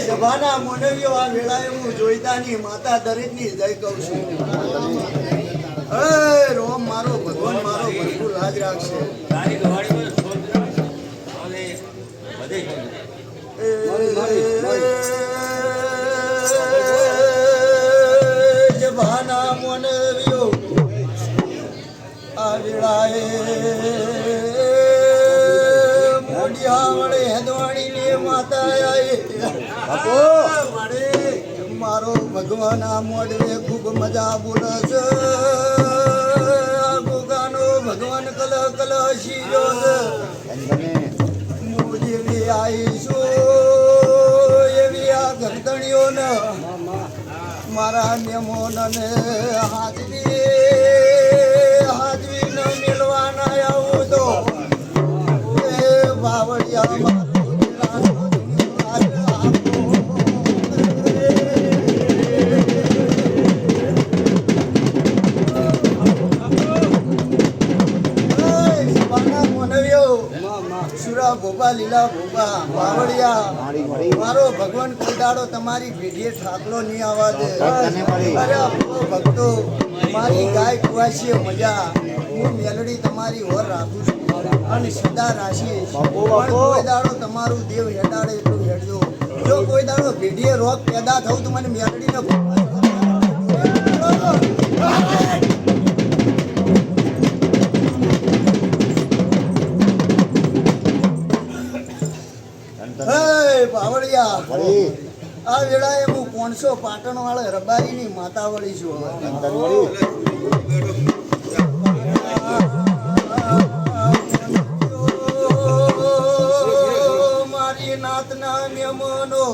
સભાના મોનવીઓ આ વેળાએ હું જોઈતાની માતા દરેકની જય કહું છું. રોમ મારો ભગવાન મારો ભરપૂર રાજ રાખશે. સભાના મોનવીઓ આ વેળાએ મારો ભગવાન આ મોડવે ખૂબ મજા બોલે છે. ગોગાનો ભગવાન કલ કલ શીરો હું જેવી આવીશું એવી આ ગરદણીઓ ને મારા મેમોનને હાજરી ન મેળવાના આવું તો એ બાવળિયા ભોપા લીલા ભોપા બાવળિયા મારો ભગવાન કોઈ દાડો તમારી ભેડીએ ઠાકલો નહીં આવવા દે. અરે ભક્તો મારી ગાય કુવાશીએ મજા હું મેલડી તમારી ઓર રાખું છું અને સદા રાખીશ. પણ કોઈ દાડો તમારું દેવ હેડાડે એટલું હેડજો. જો કોઈ દાડો ભેડીએ રોગ પેદા થવું તો મને મેલડીને બાવળિયા આ વેળાએ હું 500 પાટણ વાળા રબારીની માતા વળી છું. મારી નાતના મેમનો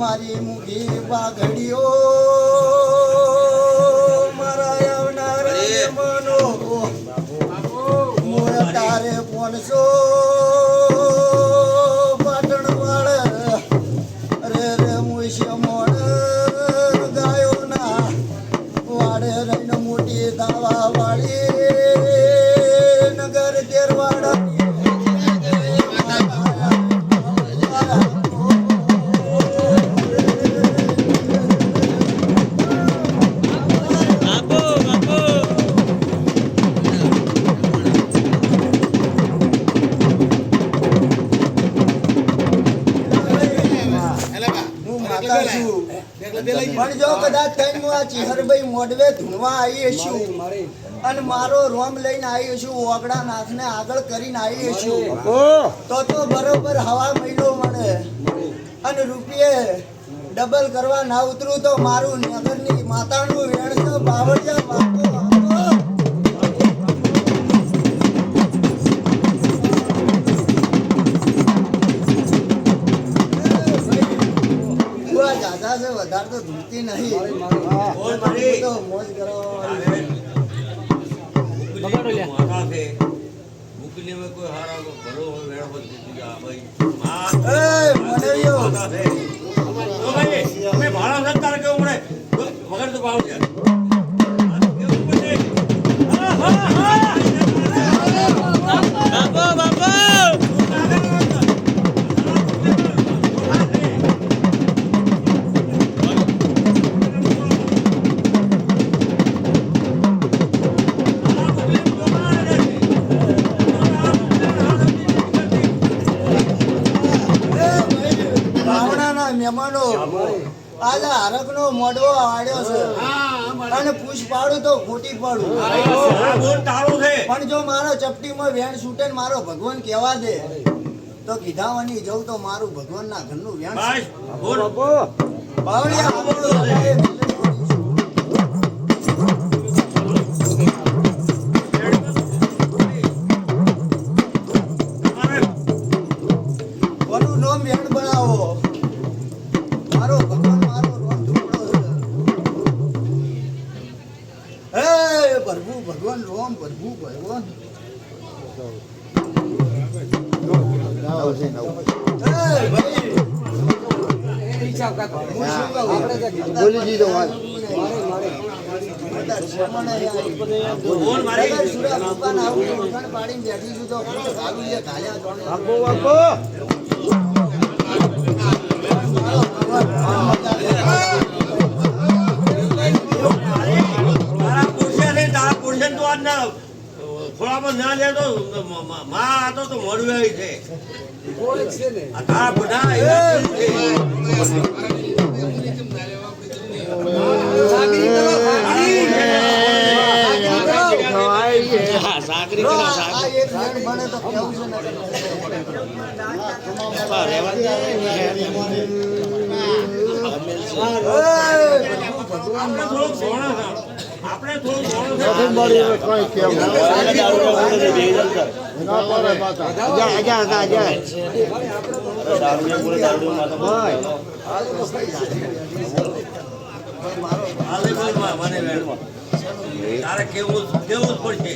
મારી મુખી બાઘડીઓ મારા આવનાર મેમનો હું તારે 500 પણ જો કદાચ થઈને હું આ ચિહરભાઈ મોડવે ધૂણવા આવી છું અને મારો રોમ લઈને આવી છું ઓગડા નાથને આગળ કરીને આવી છું તો બરોબર હવા મહિનો મળે અને રૂપિયે ડબલ કરવા ના ઉતરું તો મારું નગરની માતાનું વેણ તો બાવળિયા વધારે તો ધૂળતી નહીં. તો મોજ કરવા આજે હરકનો મોઢો આડ્યો છે અને પૂછ પાડું તો ખોટી પાડું પણ જો મારો ચપટીમાં વેણ છૂટે ને મારો ભગવાન કહેવા દે તો કીધાવાની જવું તો મારું ભગવાનના ઘરનું વેણ બાવળિયા કોનું નામ વેણ બનાવો મારો ભગવાન મારો રોમ ઢોકળો છે હે પ્રભુ ભગવાન રોમ પ્રભુ ભગવાન બોલી દીધો વાત થોડામાં ના લે તો માં તો મોડું આવી છે આ બધા આપણે તારે કેવું કેવું પડશે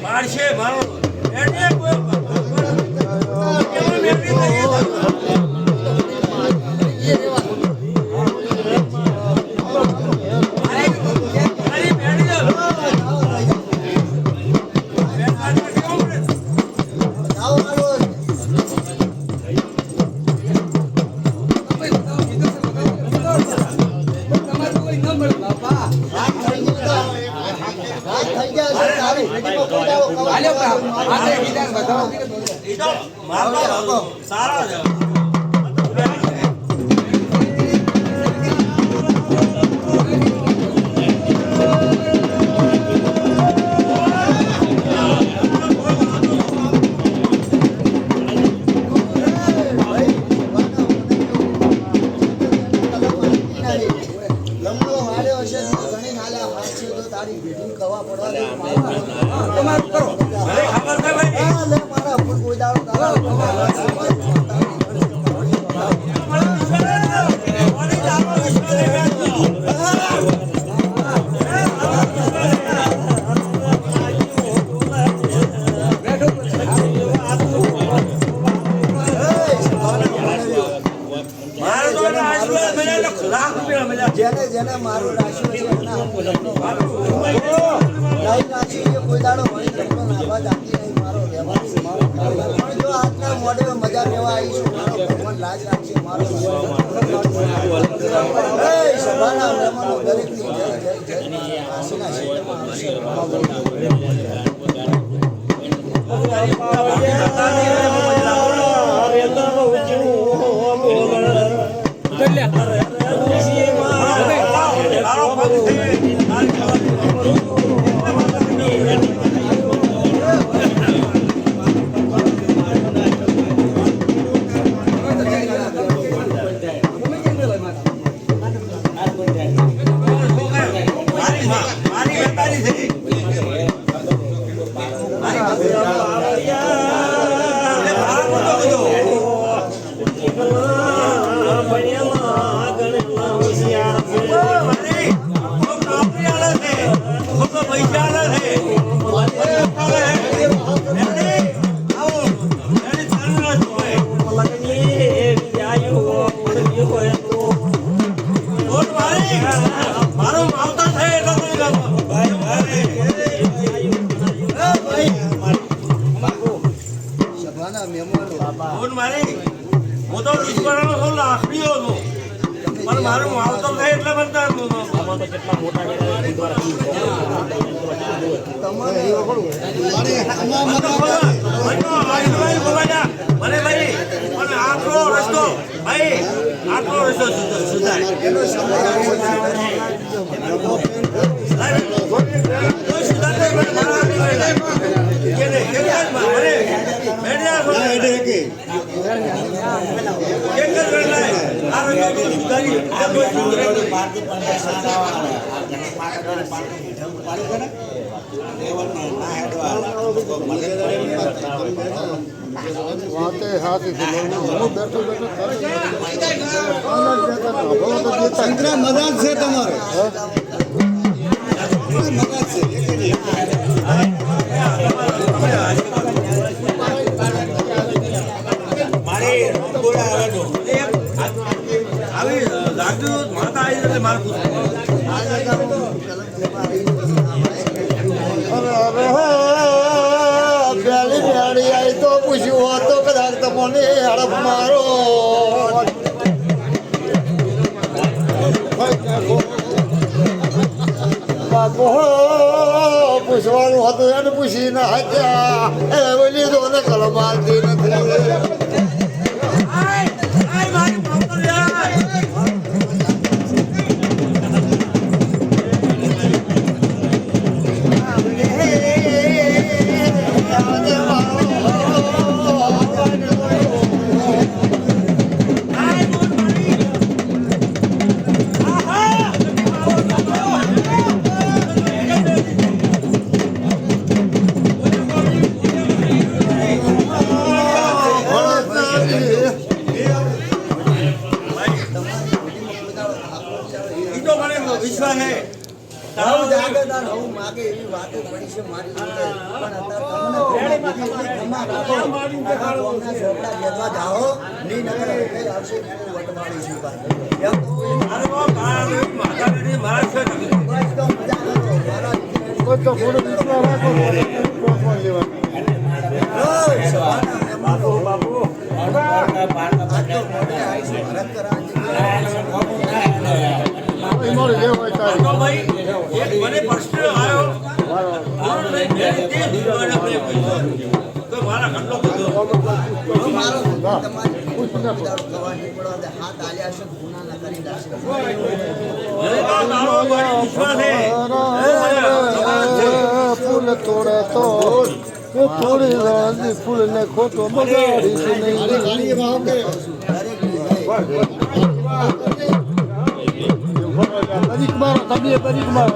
પાડશે મારો સારા છે જેને જેને મારું રાખ્યું છે એના નહીં રાખ્યું એ કોઈ દાડો વળી લગ્ન નાભા જાતી નહીં મારો વ્યવહાર પણ જો આજના મોડે મજા લેવા આવીશું મારો ભગવાન લાજ રાખશે મારો સભાના મહેમાનો દરેકની જય જય જય કાશીના મને ભાઈ મને આખો રસ્તો એનો સમય આવ્યો છે. કોઈ સુધારતા મને મારા હાથે લઈ લે. કે નહીં, કે નહીં, મને મેળ્યા છો. એક જ વેળ લાય. આ રંગો તો સુધારી, આ કોઈ સુધરે નહીં. વાતે હાથી હું બેઠો બેઠો સંતરા મજા જ છે તમારે મજા જ છે. આવી લાગ્યું માતા આવી એટલે મારે પૂછવું. બેલી બેડી આવી તો પૂછ્યું હોત તો કદાચ તમને હડપ મારો પૂછવાનું હતું એને પૂછી ના હતા એ બોલી તો ને કલમ આવતી નથી. વિશ્વાસ હે આવું જાગરદાર હોવું માગે એવી વાતો પડી છે મારી જોડે. પણ અત્યારે તમને ખમા રાખો. આના ગામના ઝોપડા બેસવા જાઓ. ની નગર હવે આવશે વટવાળી છે ભાઈ. એમ તો અરે બાપ માતા બેટી મારા છે બસ તો મજા કરો. મારા કોઈ તો થોડો વિશ્વાસ રાખો લેવાનું ઓય, સવારના મહેમાનો. આ તો મોઢે આવીશું ભરત કરાવજો. મારે લેવાય તો તારી ભાઈ એક મને પ્રશ્ન આવ્યો મારો લઈ બે રીતે દીવાના પ્રેમ કર્યો તો મારા ઘરનો બધો હવે મારો તમારી દારૂ ખાવાની પડવા દે. હાથ આલ્યા છે ગુના ના કરી નાખશે. અરે બા તારો મારી વિશ્વાસ હે ફૂલ તોડે તો થોડી રાંધી ફૂલ ને ખોટો બગાડીશ નહીં. તરીક મારો તમે તરીક મારો